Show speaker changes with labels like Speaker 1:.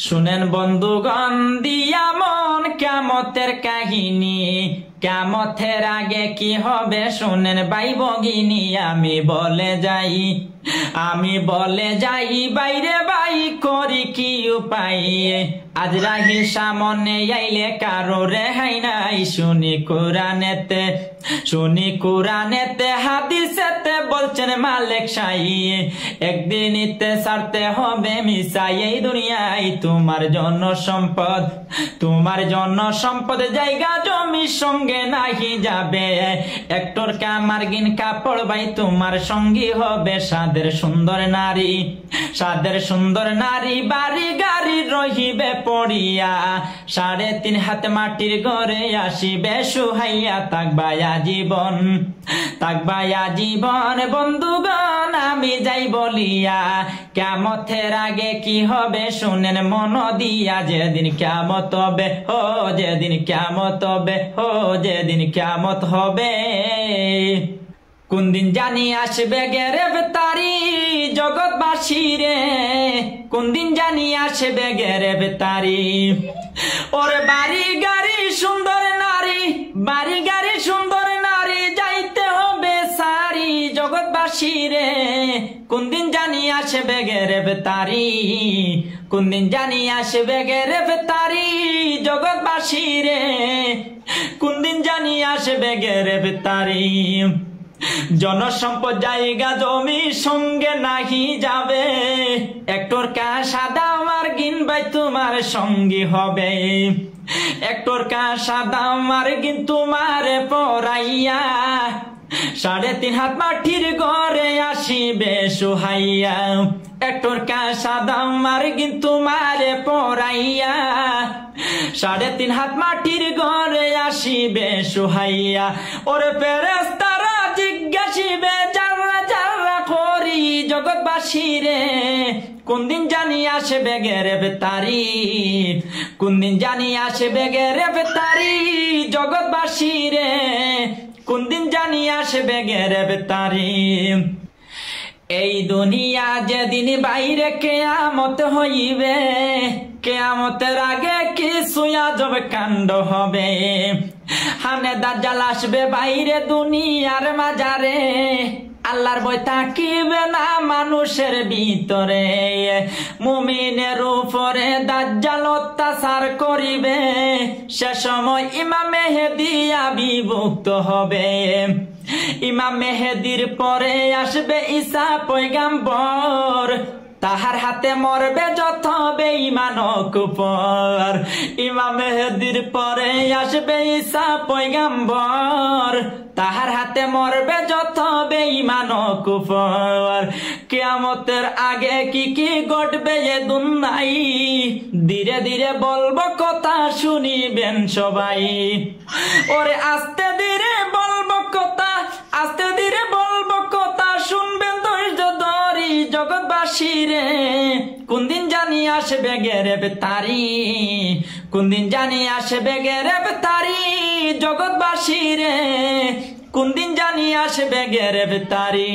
Speaker 1: শুনেন বন্ধুগণ দিয়া মন কিয়ামতের কাহিনী, কিয়ামতের আগে কি হবে শুনেন ভাই ভগিনী। আমি বলে যাই বাইরে ভাই করি কি উপায়, আজরাইল সামনে আইলে কারো রেহাই নাই। শুনি কোরআনেতে হাদিসেতে বলছেন মালিক শাই, একদিন ইতে ছাড়তে হবে মিশাই এই দুনিয়ায়। তোমার জন্য সম্পদ জায়গা জমি সঙ্গে নাহি যাবে, একটর কামার গিন কাপড় ভাই তোমার সঙ্গী হবে। সাদের সুন্দর নারী বাড়ি গাড়ি রহিবে পড়িয়া, 3.5 হাত মাটির ঘরে আসিবে সুহাইয়া। তাকবায়া জীবন বন্ধুগণ আমি যাই বলিয়া, কিয়ামতের আগে কি হবে শুনেন মন দিয়া। যেদিন কিয়ামত হবে যেদিন কিয়ামত হবে, কোন দিন জানি আসবে গ্রেফতারি জগৎবাসী রে, কোন দিন জানি আসবে গ্রেফতারি। ওরে বাড়ি গাড়ি সুন্দর নারী যাইতে হবে সারি জগৎবাসী রে, কোন দিন জানি আসবে গ্রেফতারি, কোন দিন জানি আসবে গ্রেফতারি জগৎবাসী রে, কোন দিন জানি আসবে গ্রেফতারি। জনসম্পদ জায়গা জমি সঙ্গে নাহি যাবে, একটর কা সাদা মার গিন ভাই তোমার সঙ্গী হবে, একটর কা সাদা মার গিন তোমার পরাইয়া, 3.5 হাত মাটির ঘরে আসিবে সুহাইয়া। একটর কা সাদা মার গিন তোমার পরাইয়া, 3.5 হাত মাটির ঘরে আসিবে সুহাইয়া। ওরে ফেরেশতারা জিজ্ঞাসিবে যারা যারা করি জগৎবাসী রে, কোন দিন জানি আসবে গ্রেফতারি, কোন দিন জানি আসবে গ্রেফতারি জগৎবাসী রে, কোন দিন জানি আসবে গ্রেফতারি। এই দুনিয়া যেদিন বাইরে কিয়ামত হইবে, কিয়ামতের আগে কিছু আজব কাণ্ড হবে। হানে দাজ্জাল আসবে বাইরে দুনিয়ার মাজারে, আল্লাহর ভয় থাকিবে না মানুষের ভিতরে, মুমিনের উপরে দাজ্জাল অত্যাচার করিবে, সে সময় ইমাম মেহেদী আবির্ভূত হবে। ইমাম মেহেদীর পরে আসবে ঈসা পয়গাম্বর, তাহার হাতে মরবে যত বেঈমান কুফর। ইমাম মেহেদীর পরে আসবে ঈসা পয়গাম্বর, তাহার হাতে মরবে যত বেঈমান কুফর। কিয়ামতের আগে কি কি ঘটবে এ দুনিয়ায়, ধীরে ধীরে বলবো কথা শুনিবেন সবাই। ওরে আস্তে ধীরে বলবো কথা, আস্তে ধীরে বলবো কথা শুনবেন ধৈর্য ধরি জগৎবাসী রে। কোন দিন জানি আসবে গ্রেফতারি, কোন দিন জানি আসবে গ্রেফতারি জগৎবাসী রে, কোন দিন জানি আসবে গ্রেফতারি।